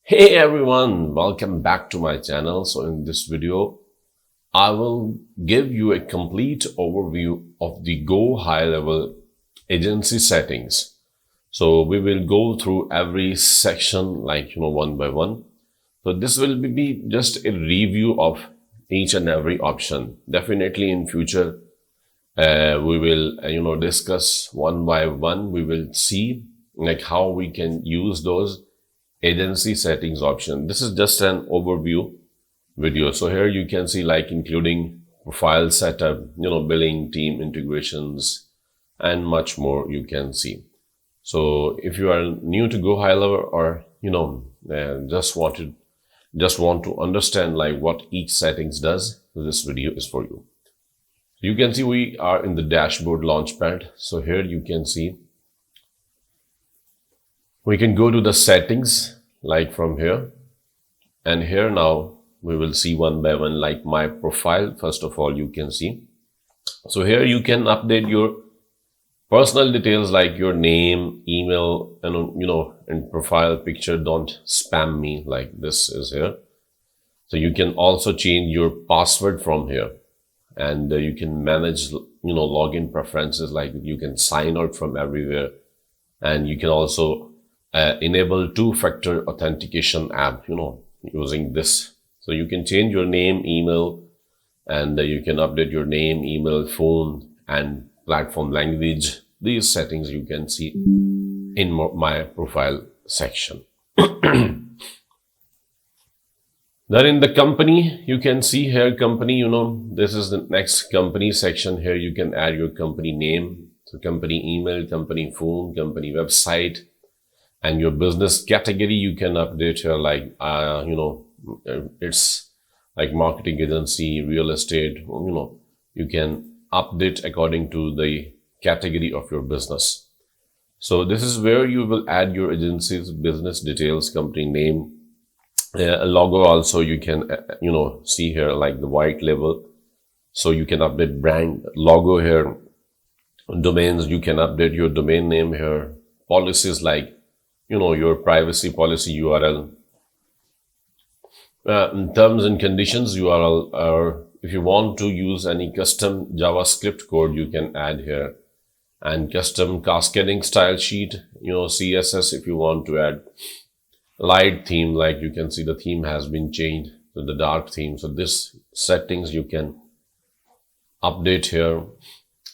Hey everyone, welcome back to my channel. So in this video, I will give you a complete overview of the GoHighLevel agency settings. So we will go through every section one by one. So this will be just a review of each and every option. Definitely in future, we will discuss one by one. We will see how we can use those agency settings option. This is just an overview video. So here you can see including profile setup, billing, team integrations, and much more you can see. So if you are new to GoHighLevel or just want to understand what each settings does, this video is for you. You can see we are in the dashboard launchpad. So here you can see we can go to the settings from here, and here now we will see one by one my profile. First of all, you can see, so here you can update your personal details like your name, email, and profile picture. Don't spam me, this is here. So you can also change your password from here, and you can manage login preferences, you can sign out from everywhere, and you can also enable two-factor authentication app, using this. So you can change your name, email, and you can update your name, email, phone, and platform language. These settings you can see in my profile section. Then in the company, you can see here company, this is the next company section. Here you can add your company name, so company email, company phone, company website, and your business category you can update here it's like marketing agency, real estate, you can update according to the category of your business. So this is where you will add your agency's business details, company name, a logo. Also you can see here the white label, so you can update brand logo here. Domains, you can update your domain name here. Policies your privacy policy URL, terms and conditions URL, or if you want to use any custom JavaScript code, you can add here, and custom cascading style sheet, CSS. If you want to add light theme, you can see the theme has been changed to the dark theme. So this settings you can update here.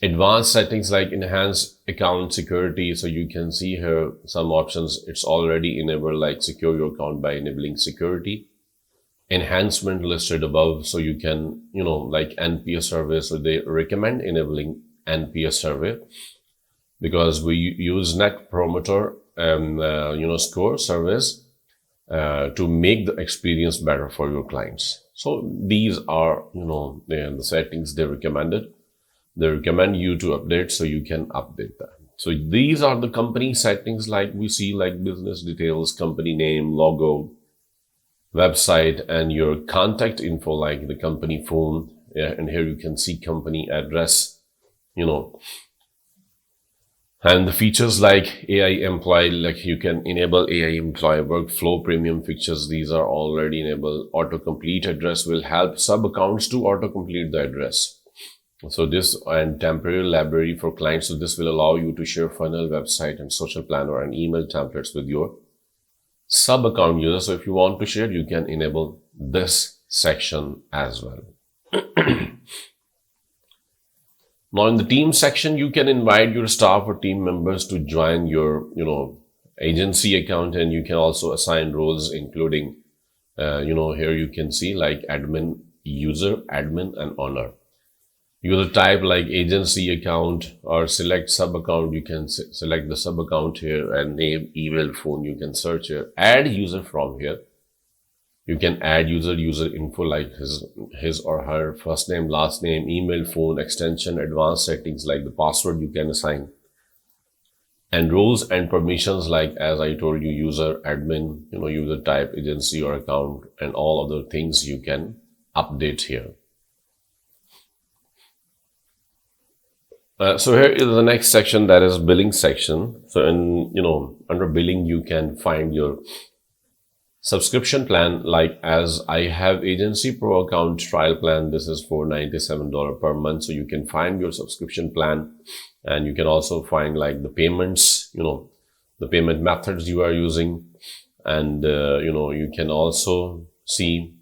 Advanced settings enhance account security. So you can see here some options. It's already enabled, secure your account by enabling security. Enhancement listed above. So you can, NPS survey. So they recommend enabling NPS survey because we use net promoter score surveys to make the experience better for your clients. So these are, the settings they recommended. They recommend you to update, so you can update that. So these are the company settings we see, business details, company name, logo, website, and your contact info, the company phone. Yeah, and here you can see company address, and the features AI employee, you can enable AI employee workflow premium features. These are already enabled. Autocomplete address will help sub accounts to autocomplete the address. So this, and temporary library for clients. So this will allow you to share funnel, website, and social planner and email templates with your sub account users. So if you want to share, you can enable this section as well. Now in the team section, you can invite your staff or team members to join your, agency account, and you can also assign roles, including, here you can see admin, user, admin, and owner. User type agency account, or select sub account. You can select the sub account here, and name, email, phone. You can search here. Add user from here. You can add user info his or her first name, last name, email, phone, extension, advanced settings the password you can assign, and roles and permissions as I told you, user, admin, user type, agency or account, and all other things you can update here. So here is the next section, that is billing section. So in under billing you can find your Subscription plan, like as I have Agency Pro account trial plan, this is $497 per month. So you can find your subscription plan, and you can also find like the payments, the payment methods you are using. And, you can also see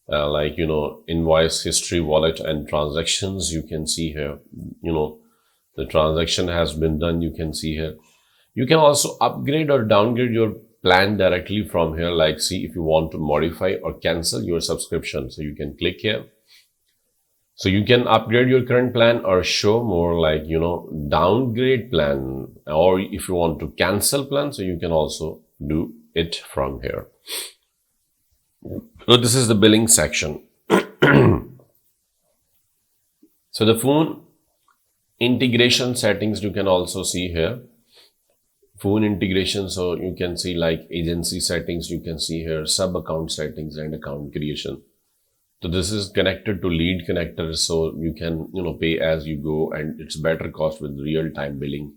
invoice history, wallet and transactions. You can see here, the transaction has been done. You can see here. You can also upgrade or downgrade your plan directly from here, like see if you want to modify or cancel your subscription. So you can click here. So you can upgrade your current plan or show more, like, downgrade plan, or if you want to cancel plan, so you can also do it from here. So this is the billing section. So the phone integration settings you can also see here. Phone integration, so you can see like agency settings, you can see here sub account settings and account creation. So this is connected to lead connector, so you can pay as you go, and it's better cost with real-time billing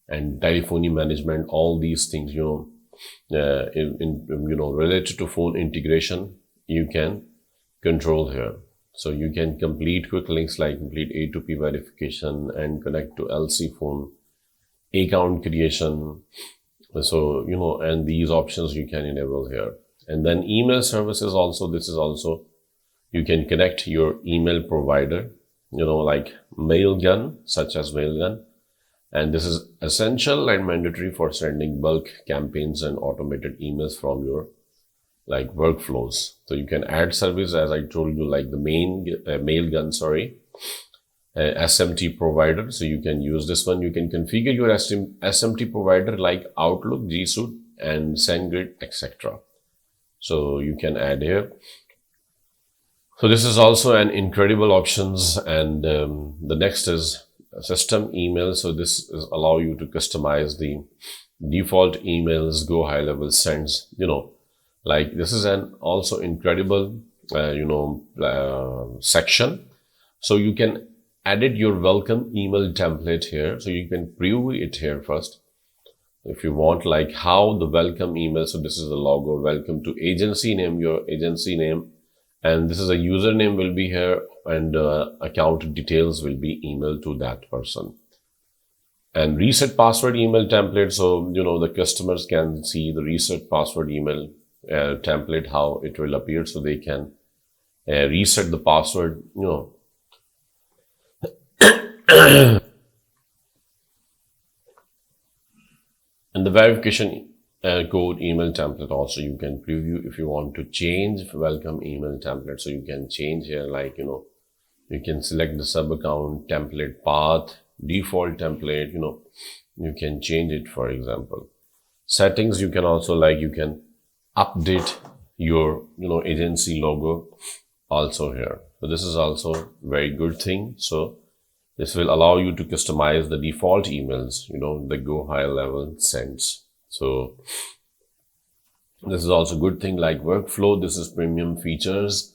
and telephony management. All these things related to phone integration you can control here. So you can complete quick links like complete A2P verification and connect to LC phone, account creation. So and these options you can enable here. And then email services also, this is also, you can connect your email provider, like Mailgun, such as Mailgun. And this is essential and mandatory for sending bulk campaigns and automated emails from your like workflows. So you can add service, as I told you, like the Mailgun, SMT provider. So you can use this one. You can configure your SMT provider like Outlook, G Suite and SendGrid, etc. So you can add here. So this is also an incredible options. And the next is system email. So this is allow you to customize the default emails GoHighLevel sends. Like this is an also incredible section. So you can edit your welcome email template here. So you can preview it here first if you want, like how the welcome email. So this is the logo, welcome to agency name, your agency name, and this is a username will be here, and account details will be emailed to that person. And reset password email template, so the customers can see the reset password email template, how it will appear, so they can reset the password, and the verification code email template also you can preview if you want to change welcome email template. So you can change here, like you can select the sub account template path, default template, you can change it. For example, settings, you can also you can update your agency logo also here. So this is also very good thing. So this will allow you to customize the default emails, the GoHighLevel sends. So this is also good thing like workflow. This is premium features,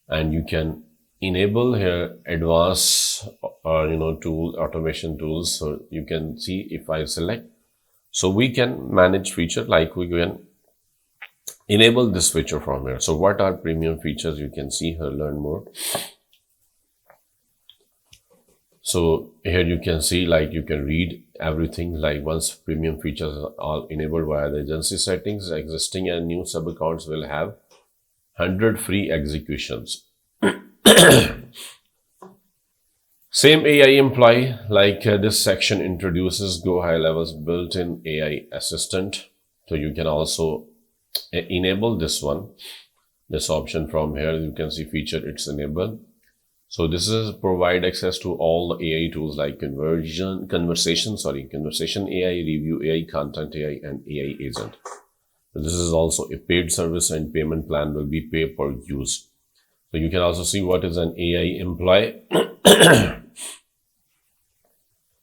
and you can enable here advanced tool automation tools. So you can see if I select, so we can manage feature, like we can enable this feature from here. So what are premium features? You can see here, learn more. So here you can see, like you can read everything, like once premium features are enabled via the agency settings, existing and new sub accounts will have 100 free executions. Same AI employee, like this section introduces GoHighLevel's built-in AI assistant. So you can also enable this one, this option from here. You can see feature, it's enabled. So this is provide access to all the AI tools like conversation AI, review AI, content AI, and AI agent. So this is also a paid service, and payment plan will be pay per use. So you can also see what is an AI employee.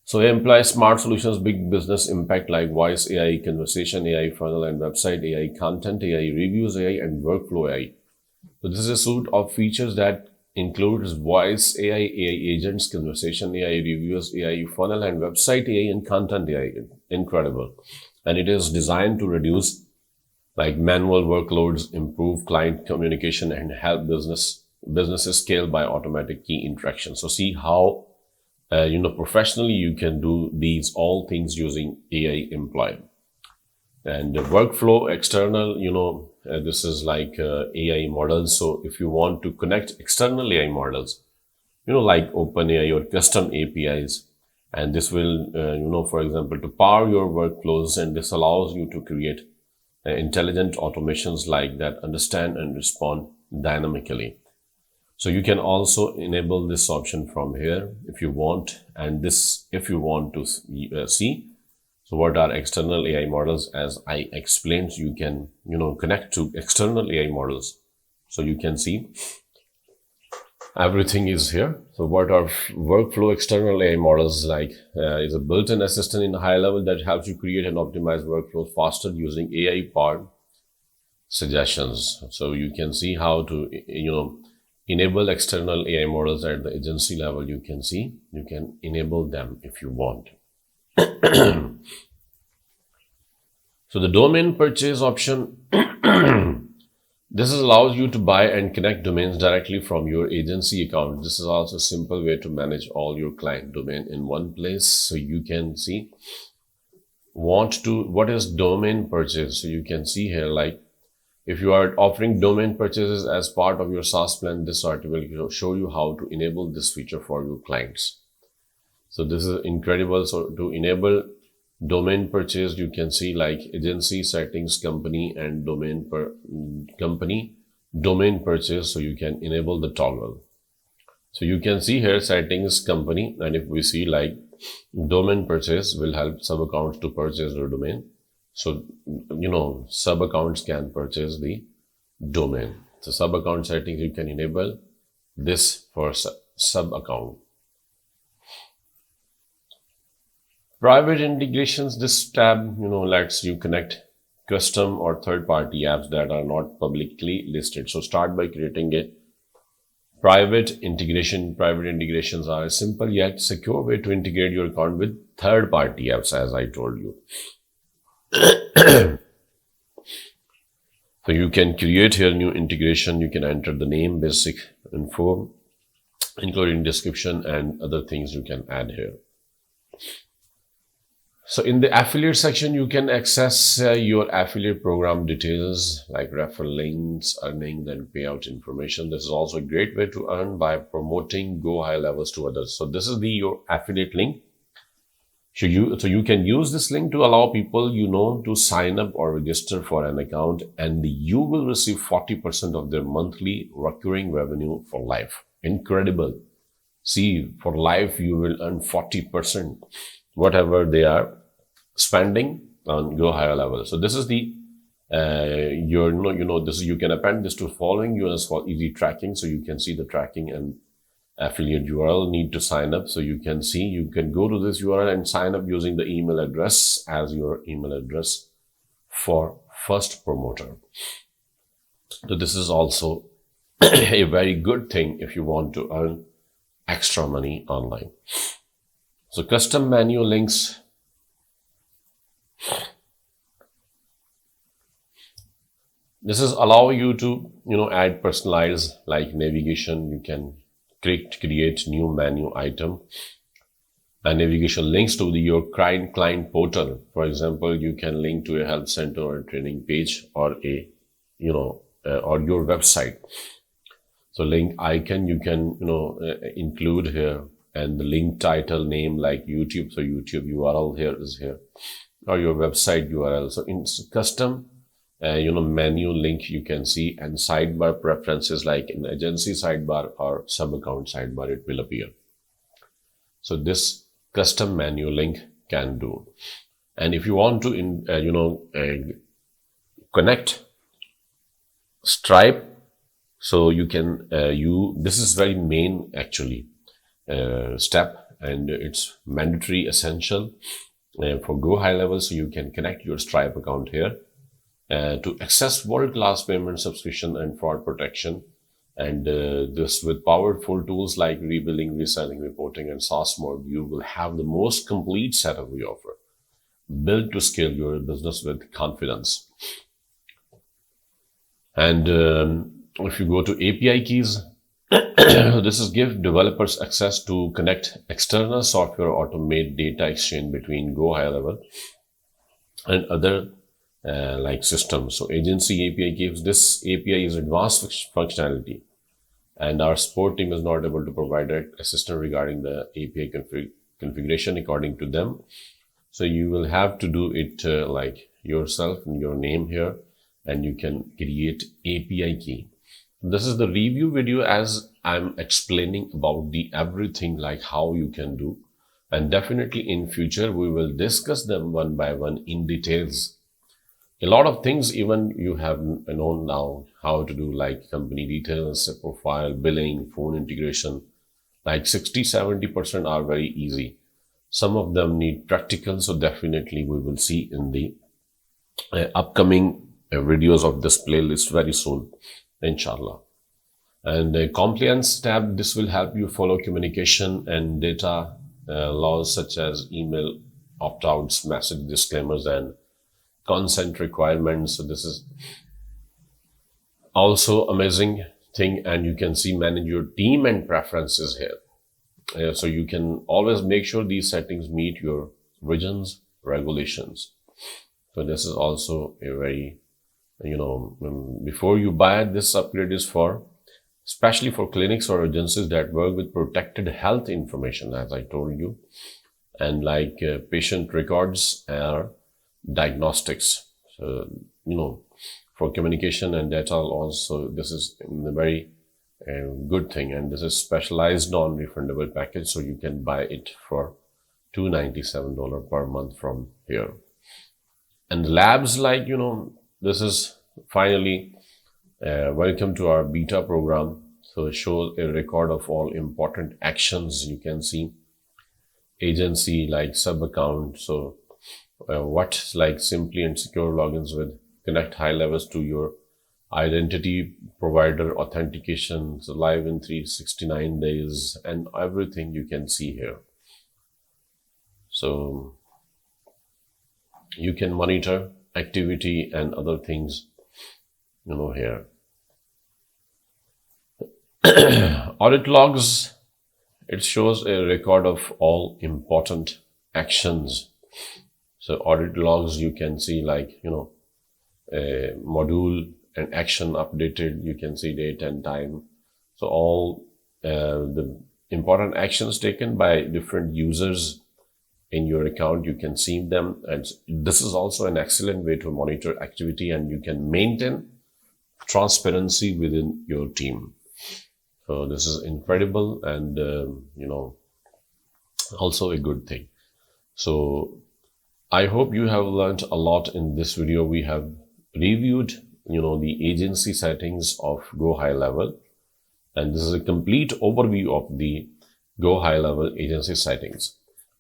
So employee smart solutions, big business impact like voice AI, conversation AI, funnel and website AI, content AI, reviews AI, and workflow AI. So this is a suite of features that includes voice AI, AI agents, conversation AI, reviews AI, funnel and website AI, and content AI. Incredible. And it is designed to reduce Like manual workloads improve client communication and help businesses scale by automatic key interaction. So see how professionally you can do these all things using AI employee. And the workflow external, this is like AI models. So if you want to connect external AI models, like OpenAI or custom APIs, and this will, for example, to power your workflows, and this allows you to create intelligent automations like that understand and respond dynamically. So you can also enable this option from here if you want, and this if you want to see. So what are external AI models? As I explained, you can, connect to external AI models. So you can see everything is here. So what are workflow external AI models like? Is a built-in assistant in GoHighLevel that helps you create and optimize workflows faster using AI-powered suggestions. So you can see how to, enable external AI models at the agency level. You can see, you can enable them if you want. So the domain purchase option, this allows you to buy and connect domains directly from your agency account. This is also a simple way to manage all your client domain in one place. So you can see what is domain purchase. So you can see here, like if you are offering domain purchases as part of your SaaS plan, this article will show you how to enable this feature for your clients. So this is incredible. So to enable domain purchase, you can see like agency settings, company, and domain purchase. So you can enable the toggle. So you can see here settings, company, and if we see like domain purchase will help sub accounts to purchase the domain. So sub accounts can purchase the domain. So sub account settings, you can enable this for sub account. Private integrations, this tab, lets you connect custom or third-party apps that are not publicly listed. So start by creating a private integration. Private integrations are a simple yet secure way to integrate your account with third-party apps, as I told you. So you can create here new integration. You can enter the name, basic info, including description and other things you can add here. So in the affiliate section, you can access your affiliate program details like referral links, earnings, and payout information. This is also a great way to earn by promoting GoHighLevels to others. So this is your affiliate link. So you can use this link to allow people to sign up or register for an account, and you will receive 40% of their monthly recurring revenue for life. Incredible. See, for life, you will earn 40%. Whatever they are spending on GoHighLevel. So this is the you can append this to following URLs for easy tracking. So you can see the tracking and affiliate URL. Need to sign up. So you can see, you can go to this URL and sign up using the email address as your email address for first promoter. So this is also a very good thing if you want to earn extra money online. So custom menu links. This is allow you to, add personalized like navigation. You can create new menu item and navigation links to your client portal. For example, you can link to a help center or a training page or or your website. So link icon, you can, include here, and the link title name like YouTube. So YouTube URL here is here, or your website URL. So in custom, menu link you can see, and sidebar preferences like in agency sidebar or sub account sidebar, it will appear. So this custom menu link can do. And if you want to, connect Stripe, so you can, this is very main actually step, and it's mandatory essential for GoHighLevel. So you can connect your Stripe account here to access world-class payment, subscription, and fraud protection. And this with powerful tools like rebilling, reselling, reporting, and SaaS mode, you will have the most complete setup we offer, built to scale your business with confidence. And if you go to API keys, this is give developers access to connect external software, automate data exchange between GoHighLevel and other like systems. So agency API gives this API is advanced functionality, and our support team is not able to provide direct assistance regarding the API configuration according to them. So you will have to do it like yourself and your name here, and you can create API key. This is the review video as I'm explaining about the everything like how you can do, and definitely in future we will discuss them one by one in details. A lot of things even you have known now how to do, like company details, profile, billing, phone integration, like 60-70% are very easy. Some of them need practical, so definitely we will see in the upcoming videos of this playlist very soon, inshallah. And the compliance tab, this will help you follow communication and data laws such as email opt-outs, message disclaimers, and consent requirements. So this is also amazing thing, and you can see manage your team and preferences here. So you can always make sure these settings meet your regions regulations. So this is also a very, before you buy it, this upgrade is for especially for clinics or agencies that work with protected health information, as I told you, and like patient records or diagnostics. So, for communication and data also, this is a very good thing, and this is specialized non-refundable package, so you can buy it for $297 per month from here. And labs, like this is finally welcome to our beta program. So it shows a record of all important actions. You can see agency like sub account. So what like simply and secure logins with connect high levels to your identity provider authentication, so live in 369 days, and everything you can see here. So you can monitor activity and other things, here. Audit logs, it shows a record of all important actions. So audit logs, you can see like, a module and action updated, you can see date and time. So all the important actions taken by different users in your account, you can see them. And this is also an excellent way to monitor activity, and you can maintain transparency within your team. So this is incredible, and also a good thing. So I hope you have learned a lot in this video. We have reviewed the agency settings of GoHighLevel, and this is a complete overview of the GoHighLevel agency settings.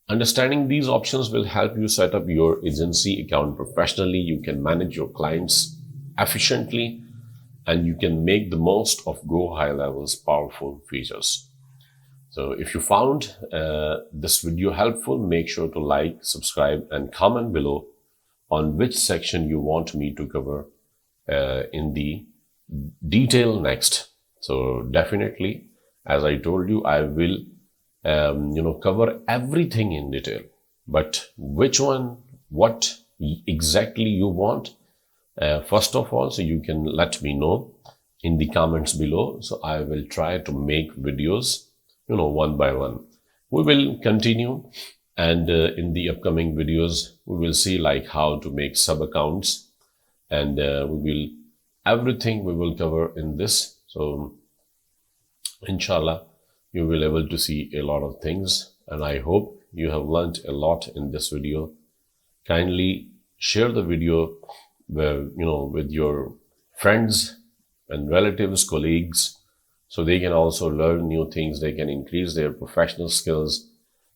Understanding these options will help you set up your agency account professionally. You can manage your clients efficiently, and you can make the most of GoHighLevel's powerful features. So if you found this video helpful, make sure to like, subscribe, and comment below on which section you want me to cover in the detail next. So definitely, as I told you, I will cover everything in detail, but which one, what exactly you want, first of all, so you can let me know in the comments below. So I will try to make videos, one by one. We will continue, and in the upcoming videos, we will see like how to make sub accounts, and everything we will cover in this. So inshallah, you will be able to see a lot of things, and I hope you have learned a lot in this video. Kindly share the video with your friends and relatives, colleagues, so they can also learn new things. They can increase their professional skills,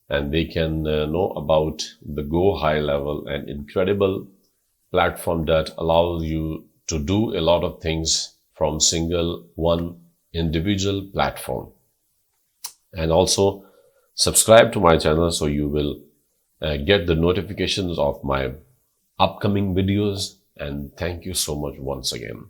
and they can know about the GoHighLevel, an incredible platform that allows you to do a lot of things from one individual platform. And also subscribe to my channel so you will get the notifications of my upcoming videos. And thank you so much once again.